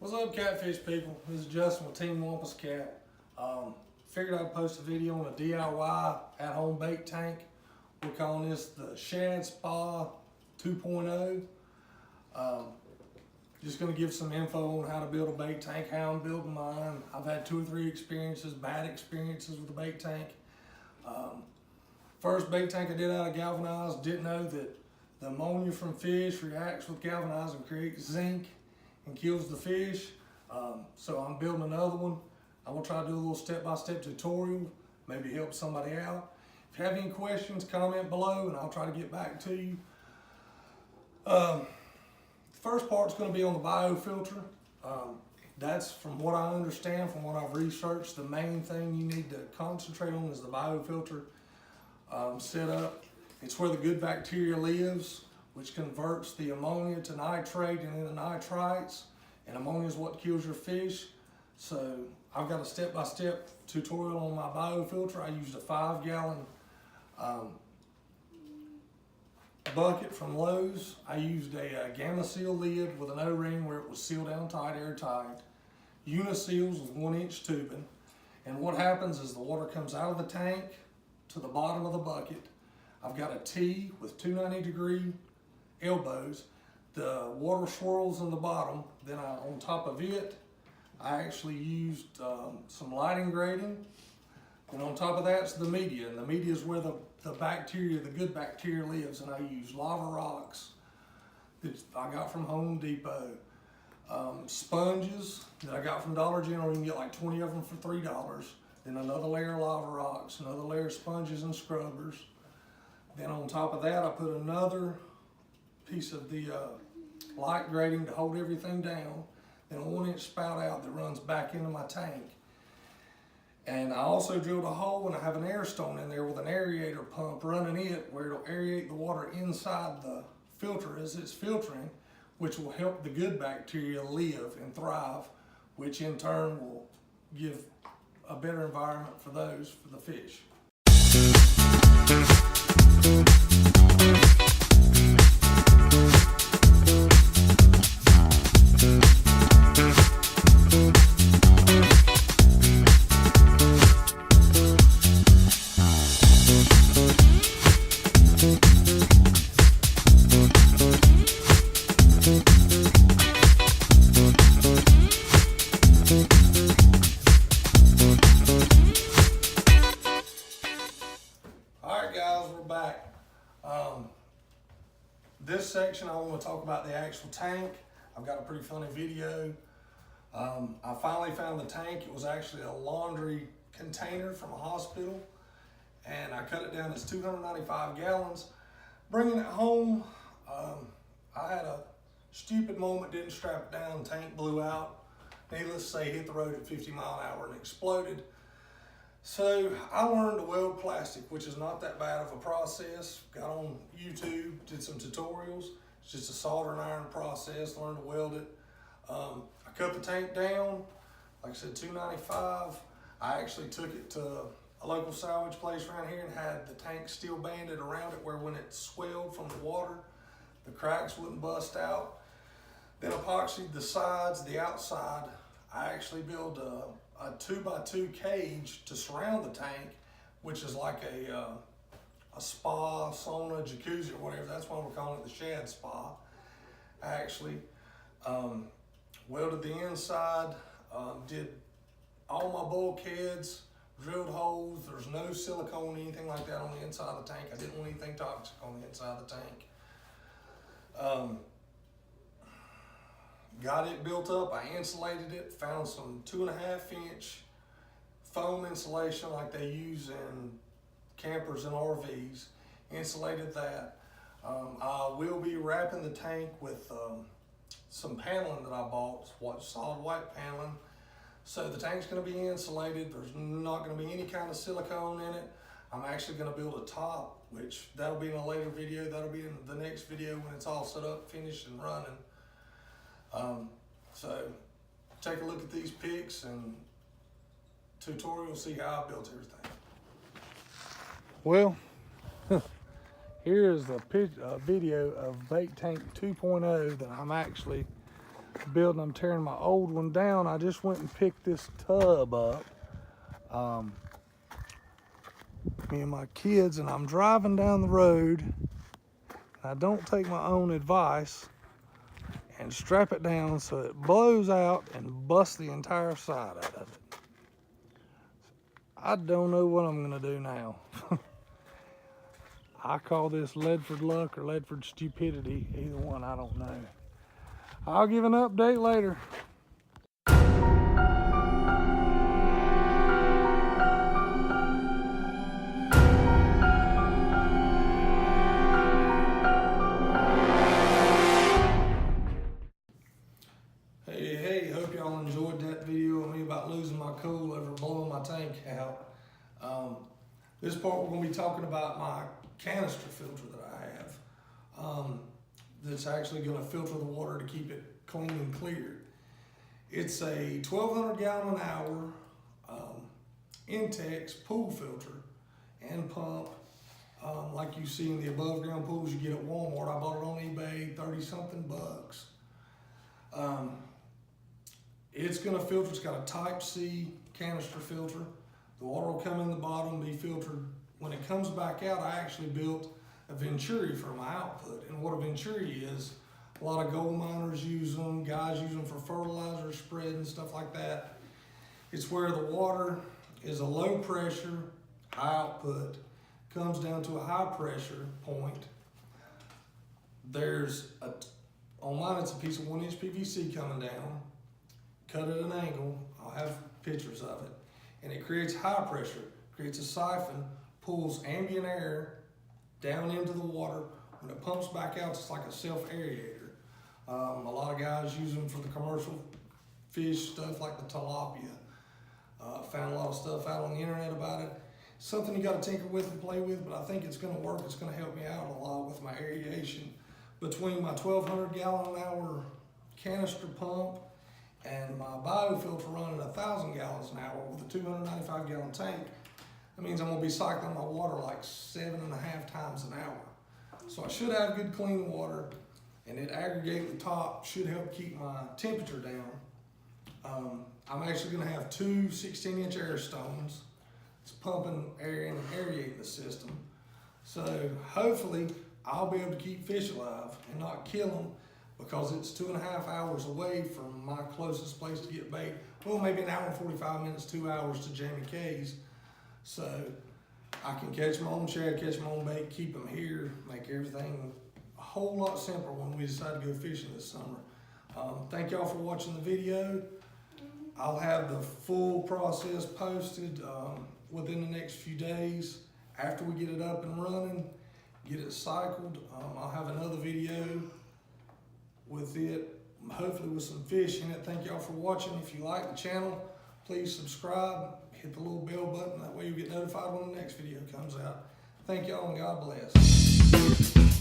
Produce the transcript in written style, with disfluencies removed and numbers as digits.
What's up, catfish people? This is Justin with Team Wampus Cat. Figured I'd post a video on a DIY at-home bait tank. We're calling this the Shad Spa 2.0. Just going to give some info on how to build a bait tank, how I'm building mine. I've had 2 or 3 experiences, bad experiences with the bait tank. First bait tank I did out of galvanized, didn't know that the ammonia from fish reacts with galvanized and creates zinc and kills the fish. So I'm building another one. I'm gonna try to do a little step-by-step tutorial, maybe help somebody out. If you have any questions, comment below and I'll try to get back to you. The first part's gonna be on the biofilter. That's, from what I understand, from what I've researched, the main thing you need to concentrate on is the biofilter setup. It's where the good bacteria lives, which converts the ammonia to nitrate and then the nitrites, and ammonia is what kills your fish. So I've got a step-by-step tutorial on my biofilter. I used a 5-gallon bucket from Lowe's. I used a Gamma Seal lid with an O-ring where it was sealed down tight, airtight. Uniseals with 1-inch tubing. And what happens is the water comes out of the tank to the bottom of the bucket. I've got a T with 2 90-degree elbows. The water swirls in the bottom. Then on top of it, I actually used some lighting grating. And on top of that's the media. And the media is where the bacteria, the good bacteria lives. And I use lava rocks that I got from Home Depot. Sponges that I got from Dollar General. You can get like 20 of them for $3. Then another layer of lava rocks, another layer of sponges and scrubbers. Then on top of that, I put another piece of the light grating to hold everything down. Then a 1-inch spout out that runs back into my tank. And I also drilled a hole and I have an air stone in there with an aerator pump running it where it'll aerate the water inside the filter as it's filtering, which will help the good bacteria live and thrive, which in turn will give a better environment for the fish. This section I want to talk about the actual tank. I've got a pretty funny video. I finally found the tank. It was actually a laundry container from a hospital, and I cut it down as 295 gallons. Bringing it home, I had a stupid moment, didn't strap it down, tank blew out. Needless to say, hit the road at 50 miles an hour and exploded. So I learned to weld plastic, which is not that bad of a process. Got on YouTube, did some tutorials. It's just a solder and iron process, learned to weld it. I cut the tank down, like I said, 295. I actually took it to a local salvage place around here and had the tank steel banded around it where when it swelled from the water, the cracks wouldn't bust out. Then epoxied the sides, the outside. I actually built a 2x2 cage to surround the tank, which is like a spa, sauna, jacuzzi, or whatever. That's why we're calling it the Shad Spa. I actually welded the inside, did all my bulkheads, drilled holes. There's no silicone, anything like that on the inside of the tank. I didn't want anything toxic on the inside of the tank. Got it built up, I insulated it, found some 2.5-inch foam insulation like they use in campers and RVs, insulated that. I will be wrapping the tank with some paneling that I bought, solid white paneling. So the tank's gonna be insulated, there's not gonna be any kind of silicone in it. I'm actually gonna build a top, which that'll be in a later video, that'll be in the next video when it's all set up, finished and running. So take a look at these pics and tutorial, see how I built everything. Well, here is the video of Bait Tank 2.0 that I'm actually building, I'm tearing my old one down. I just went and picked this tub up. Me and my kids, and I'm driving down the road, and I don't take my own advice and strap it down so it blows out and busts the entire side out of it. I don't know what I'm gonna do now. I call this Ledford luck or Ledford stupidity, either one, I don't know. I'll give an update later. Hey, hope y'all enjoyed that video of me about losing my cool over blowing my tank out. This part we're gonna be talking about my canister filter that I have. That's actually gonna filter the water to keep it clean and clear. It's a 1,200 gallon an hour Intex pool filter and pump. Like you see in the above ground pools you get at Walmart. I bought it on eBay, 30-something bucks. It's gonna filter, it's got a type C canister filter. The water will come in the bottom, be filtered. When it comes back out, I actually built a Venturi for my output. And what a Venturi is, a lot of gold miners use them, guys use them for fertilizer spread and stuff like that. It's where the water is a low pressure, high output, comes down to a high pressure point. On mine it's a piece of 1-inch PVC coming down, cut at an angle, I'll have pictures of it. And it creates high pressure, creates a siphon, pulls ambient air down into the water. When it pumps back out, it's like a self-aerator. A lot of guys use them for the commercial fish stuff like the tilapia. Found a lot of stuff out on the internet about it. Something you got to tinker with and play with, but I think it's going to work. It's going to help me out a lot with my aeration. Between my 1,200 gallon an hour canister pump and my biofilter running 1,000 gallons an hour with a 295 gallon tank, that means I'm gonna be cycling my water like 7.5 times an hour. So I should have good clean water, and it aggregate the top should help keep my temperature down. I'm actually gonna have two 16-inch air stones. It's pumping air in and aerating the system. So hopefully I'll be able to keep fish alive and not kill them, because it's 2.5 hours away from my closest place to get bait. Well, maybe an hour and 45 minutes, 2 hours to Jamie K's. So I can catch my own shad, catch my own bait, keep them here, make everything a whole lot simpler when we decide to go fishing this summer. Thank y'all for watching the video. I'll have the full process posted within the next few days. After we get it up and running, get it cycled, I'll have another video with it, hopefully with some fish in it. Thank y'all for watching. If you like the channel, please subscribe, hit the little bell button, that way you get notified when the next video comes out. Thank y'all and God bless.